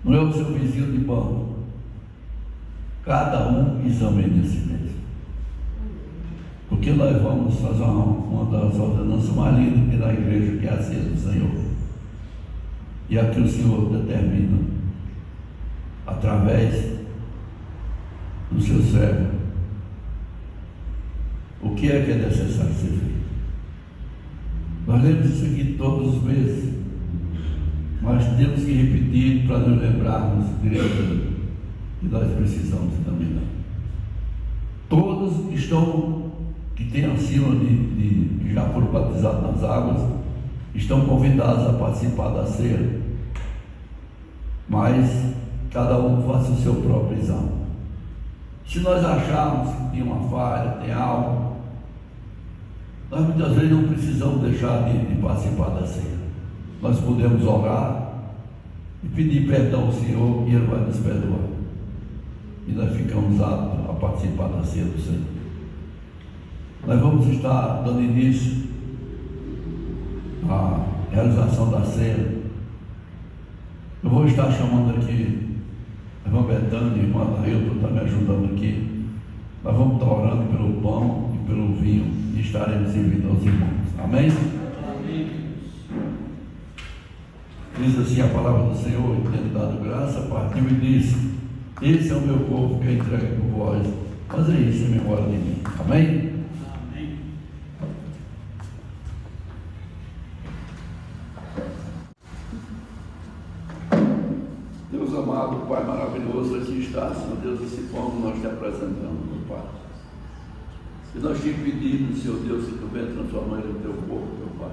não é o seu vizinho de banco. Cada um examine a si mesmo, porque nós vamos fazer uma das ordenanças mais lindas que tem na igreja, que é a ceia do Senhor. E aqui o Senhor determina, através do seu servo, o que é necessário ser feito. Nós lemos isso aqui todos os meses, mas temos que repetir para nos lembrarmos direitinho que nós precisamos examinar. Todos que têm acima de já foram batizados nas águas, estão convidados a participar da ceia, mas cada um faça o seu próprio exame. Se nós acharmos que tem uma falha, tem algo, nós muitas vezes não precisamos deixar de participar da ceia. Nós podemos orar e pedir perdão ao Senhor, e Ele vai nos perdoar, e nós ficamos aptos a participar da ceia do Senhor. Nós vamos estar dando início à realização da ceia. Eu vou estar chamando aqui a irmã Betânia e a irmã Ailton, está me ajudando aqui. Nós vamos estar orando pelo pão e pelo vinho, e estaremos servindo aos irmãos. Amém? Amém. Diz assim a palavra do Senhor: e tendo dado graça, partiu e disse: esse é o meu corpo que é entregue por vós, fazei isso em memória de mim. Amém? Amém. Deus amado, Pai maravilhoso, aqui está, Senhor Deus, esse pão que nós te apresentamos, meu Pai. E nós te pedimos, Senhor Deus, que tu venha transformar ele no teu corpo, meu Pai.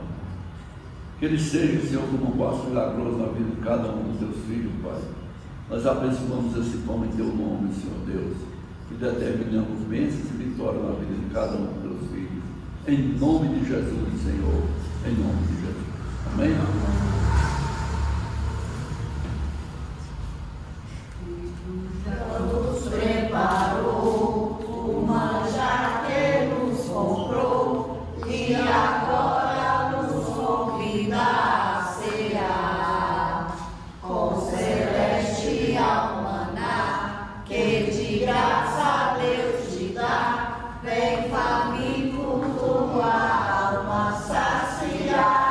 Que ele seja, Senhor, como um passo milagroso na vida de cada um dos teus filhos, Pai. Nós abençoamos esse pão em teu nome, Senhor Deus, e determinamos bênçãos e vitória na vida de cada um dos teus filhos. Em nome de Jesus, Senhor. Em nome de Jesus. Amém? Nos preparou o manjar que nos comprou e agora nos convida a cear com celestial maná que de graça a Deus te dá. Vem faminto tua alma saciar.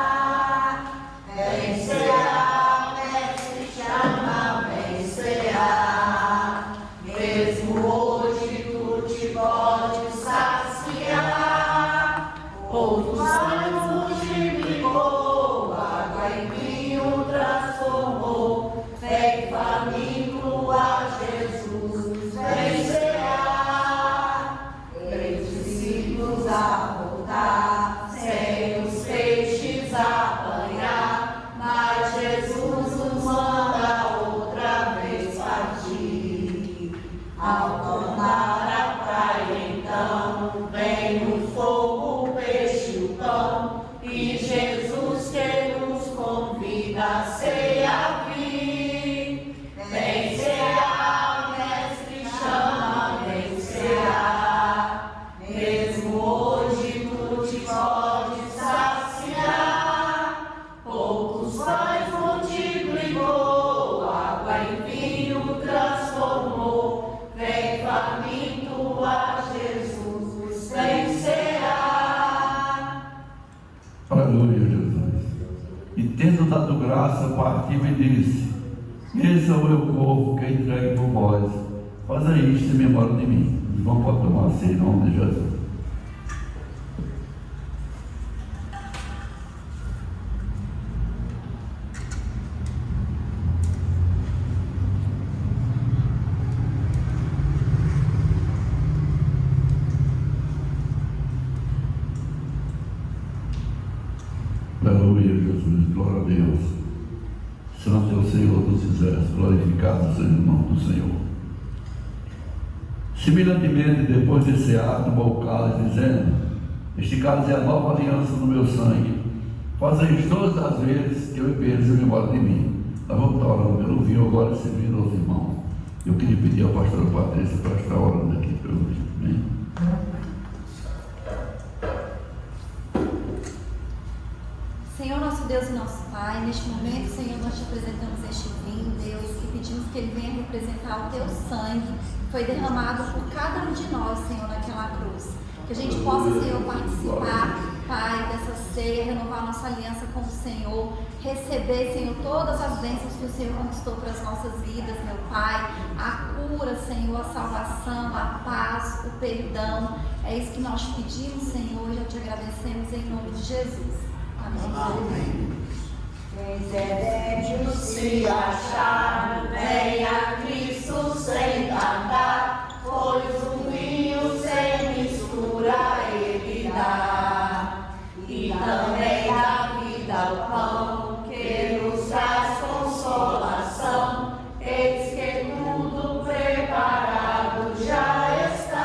Vem cear, mestre chama, vem cear. Mesmo hoje tu te podes saciar. Outros sonhos multiplicou, água em vinho transformou. Vem faminto a Jesus, vem cear. Vem discípulos a voltar, sem os peixes apanhar. Mas Jesus nos manda outra vez partir. Ao tornar a praia então, vem no fogo o peixe e o pão, e Jesus que nos convida a ceia vir. Vem cear, mestre chama, vem cear. Mesmo hoje tu te podes saciar. Poucos pães multiplicou, água em vinho transformou. Vem faminto a Jesus, vem cear. Aleluia, Jesus. E tendo dado graça, partiu e disse: esse é o meu corpo que é entregue por vós. Fazei isto em memória de mim. Os irmãos podem tomar assim em nome de Jesus. Aleluia, Jesus, glória a Deus. Santo é o Senhor dos exércitos, glorificado seja o nome do Senhor. Semelhantemente, depois de cear, tomou o cálice, dizendo: este cálice é a nova aliança no meu sangue. Fazei isto todas as vezes que eu bebes em memória de mim. Nós vamos estar orando pelo vinho agora, servindo aos irmãos. Eu queria pedir à pastora Patrícia para estar orando aqui pelo vinho. Amém? Senhor, nosso Deus e nosso Pai, neste momento, Senhor, nós te apresentamos este vinho, Deus, e pedimos que ele venha representar o teu sangue, que foi derramado por cada um de nós, Senhor, naquela cruz. Que a gente possa, Senhor, participar, Pai, dessa ceia, renovar nossa aliança com o Senhor, receber, Senhor, todas as bênçãos que o Senhor conquistou para as nossas vidas, meu Pai, a cura, Senhor, a salvação, a paz, o perdão. É isso que nós te pedimos, Senhor, e já te agradecemos em nome de Jesus. Amém. Quem sedente se achar, venha Cristo sem tardar, pois o vinho sem mistura ele dá. E também dá vida ao pão, que nos traz consolação. Eis que tudo preparado já está.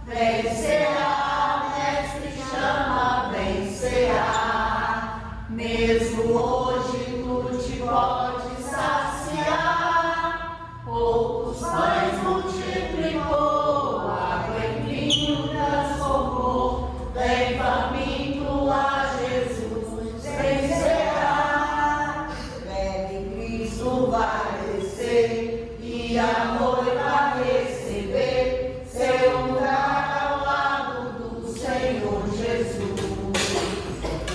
Vem cear, mestre chama, vem cear. Mesmo hoje tu te podes saciar. Poucos pães multiplicou, água em vinho transformou. Vem faminto a Jesus, vem cear. Bebe Cristo vai descer e a noiva receber seu lugar ao lado do Senhor Jesus.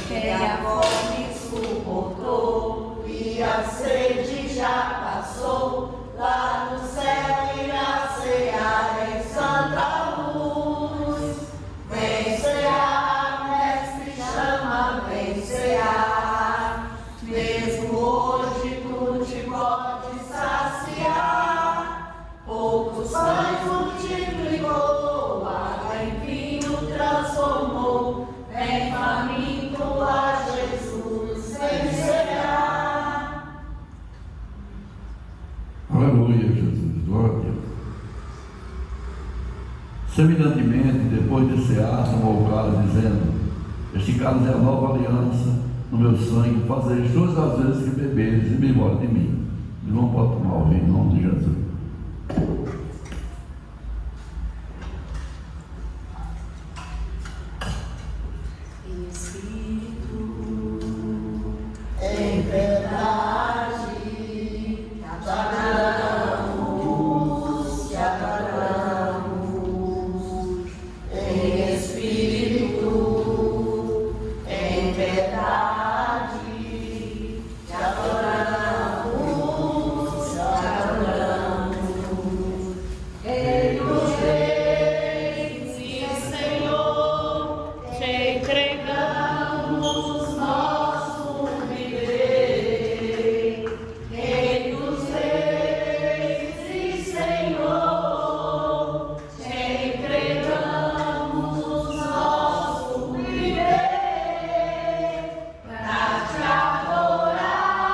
Quem a fome suportou e a sede já passou, lá no céu irá cear em santa luz. Vem cear, mestre chama, vem cear. Mesmo hoje tu te podes saciar. Poucos pães multiplicou, água em vinho transformou. Vem faminto a Jesus. Semelhantemente, depois de cear, tomou o cálice, dizendo: este cálice é a nova aliança no meu sangue, fazeis todas as vezes que beberes e memória de mim. E não pode tomar o vinho em nome de Jesus. Em verdade, te adoramos, em espírito, em verdade, te adoramos, Rei dos reis e Senhor, te entregamos nosso viver. Rei dos reis e Senhor, te entregamos nosso viver. Pra te adorar,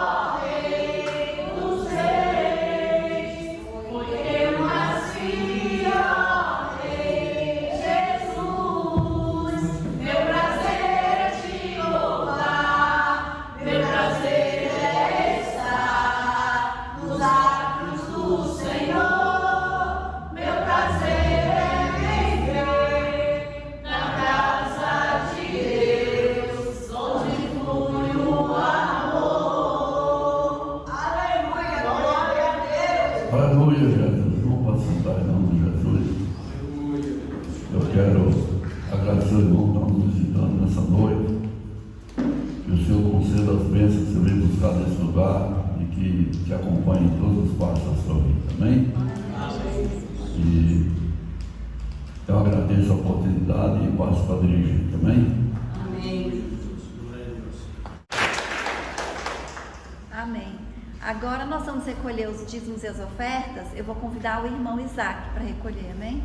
ó Rei dos reis, porque nasci, ó Rei Jesus. Meu prazer é te louvar, meu prazer é estar nos atos do Senhor. Meu prazer é viver na casa de Deus, onde flui o amor. Aleluia, glória a Deus. Aleluia, Jesus. Vamos para sentar em nome de Jesus. Eu quero agradecer o irmão que está nos visitando nessa noite. Que o Senhor conceda as bênçãos que você veio buscar nesse lugar e que te acompanhe em todos os passos da sua vida. Amém? E eu agradeço a oportunidade e passo para dirigir. Amém? Amém. Agora nós vamos recolher os dízimos e as ofertas. Eu vou convidar o irmão Isaac para recolher, amém?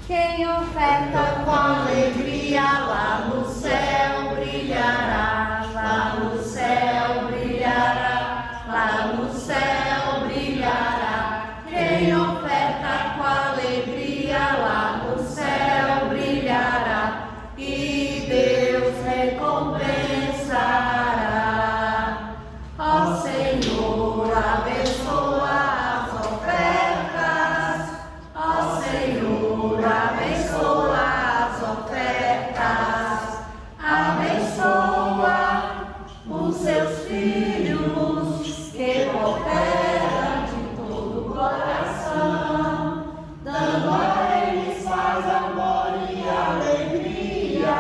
Quem oferta Com alegria lá no céu brilhará, lá no céu brilhará, lá no céu brilhará. Quem oferta com alegria lá no céu brilhará, e Deus recompensará. Ó Senhor, abençoa as ofertas, ó Senhor, abençoa as ofertas, abençoa os seus filhos que cooperam de todo o coração, dando a eles paz, amor e alegria,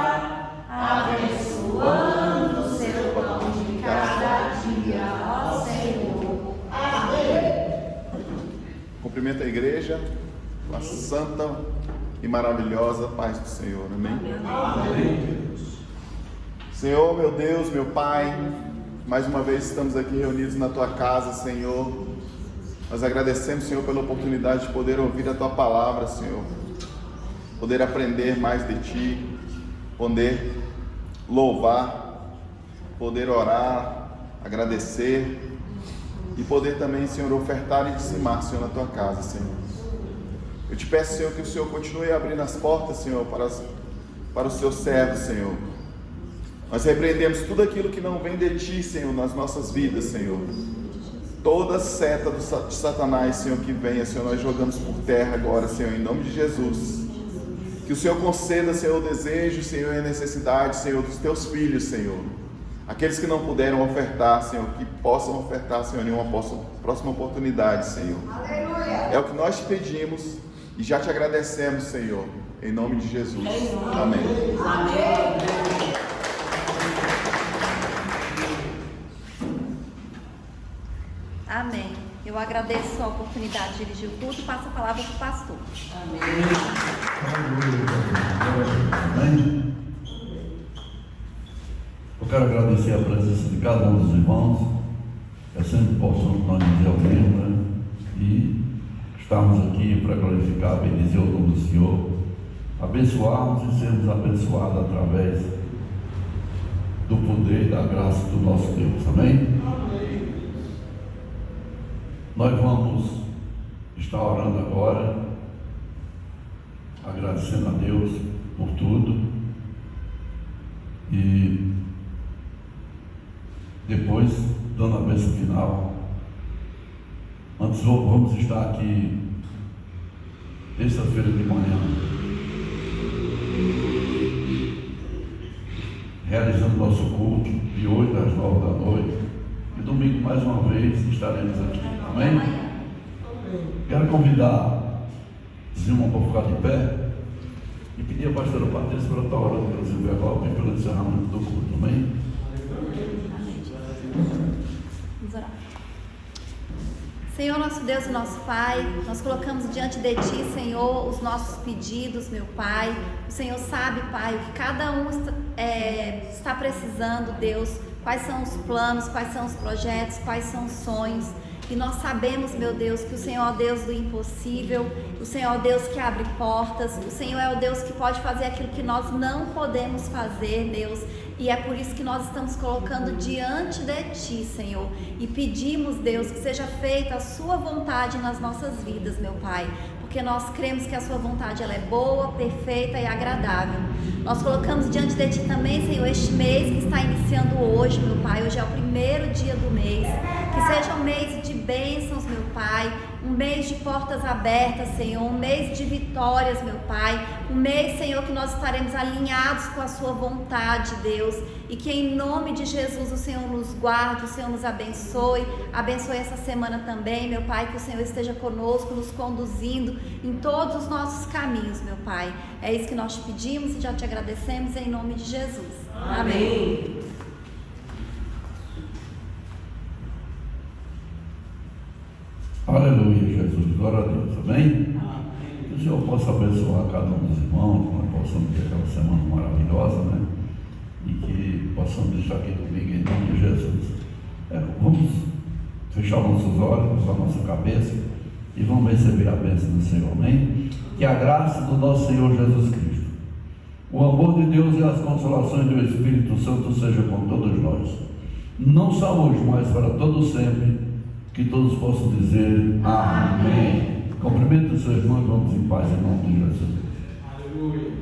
abençoando o seu pão de cada dia, ó Senhor. Amém. Cumprimento a igreja com a santa e maravilhosa paz do Senhor. Amém? Senhor, meu Deus, meu Pai, mais uma vez estamos aqui reunidos na Tua casa, Senhor. Nós agradecemos, Senhor, pela oportunidade de poder ouvir a Tua palavra, Senhor. Poder aprender mais de Ti, poder louvar, poder orar, agradecer e poder também, Senhor, ofertar e dizimar, Senhor, na Tua casa, Senhor. Eu te peço, Senhor, que o Senhor continue abrindo as portas, Senhor, para os Seus servos, Senhor. Nós repreendemos tudo aquilo que não vem de Ti, Senhor, nas nossas vidas, Senhor. Toda seta de Satanás, Senhor, que venha, Senhor, nós jogamos por terra agora, Senhor, em nome de Jesus. Que o Senhor conceda, Senhor, o desejo, Senhor, e a necessidade, Senhor, dos Teus filhos, Senhor. Aqueles que não puderam ofertar, Senhor, que possam ofertar, Senhor, em uma próxima oportunidade, Senhor. Aleluia. É o que nós te pedimos e já te agradecemos, Senhor, em nome de Jesus. Amém. Amém. Amém. Eu agradeço a oportunidade de dirigir o culto e passo a palavra para o pastor. Amém. quero agradecer a presença de cada um dos irmãos. É sempre importante nós dizer ao mesmo, né? E estarmos aqui para glorificar, bendizer o nome do Senhor, abençoarmos e sermos abençoados através do poder e da graça do nosso Deus. Amém? Nós vamos estar orando agora, agradecendo a Deus por tudo, e depois dando a bênção final. Antes vamos estar aqui terça-feira de manhã realizando nosso culto de 8 às 9 da noite, e domingo mais uma vez estaremos aqui. Amém? Quero convidar os irmãos para ficar de pé e pedir a pastora Patrícia para estar orando pelos envelopes e pelo encerramento do culto. Amém? Vamos orar. Senhor, nosso Deus e nosso Pai, nós colocamos diante de Ti, Senhor, os nossos pedidos, meu Pai. O Senhor sabe, Pai, o que cada um está precisando, Deus. Quais são os planos, quais são os projetos, quais são os sonhos. E nós sabemos, meu Deus, que o Senhor é o Deus do impossível, o Senhor é o Deus que abre portas, o Senhor é o Deus que pode fazer aquilo que nós não podemos fazer, Deus. E é por isso que nós estamos colocando diante de Ti, Senhor, e pedimos, Deus, que seja feita a Sua vontade nas nossas vidas, meu Pai, porque nós cremos que a Sua vontade ela é boa, perfeita e agradável. Nós colocamos diante de Ti também, Senhor, este mês que está iniciando hoje, meu Pai. Hoje é o primeiro dia do mês. Que seja um mês de bênçãos, meu Pai, um mês de portas abertas, Senhor, um mês de vitórias, meu Pai, um mês, Senhor, que nós estaremos alinhados com a Sua vontade, Deus, e que em nome de Jesus o Senhor nos guarde, o Senhor nos abençoe essa semana também, meu Pai, que o Senhor esteja conosco, nos conduzindo em todos os nossos caminhos, meu Pai. É isso que nós te pedimos e já te agradecemos em nome de Jesus. Amém. Aleluia, Jesus, glória a Deus, amém? Que o Senhor possa abençoar cada um dos irmãos, que nós possamos ter aquela semana maravilhosa, né? E que possamos estar aqui domingo em nome de Jesus. Vamos fechar nossos olhos, a nossa cabeça e vamos receber a bênção do Senhor, amém? Que a graça do nosso Senhor Jesus Cristo, o amor de Deus e as consolações do Espírito Santo sejam com todos nós, não só hoje, mas para todos sempre. Que todos possam dizer amém. Cumprimento os seus irmãos, vamos em paz em nome de Jesus. Aleluia.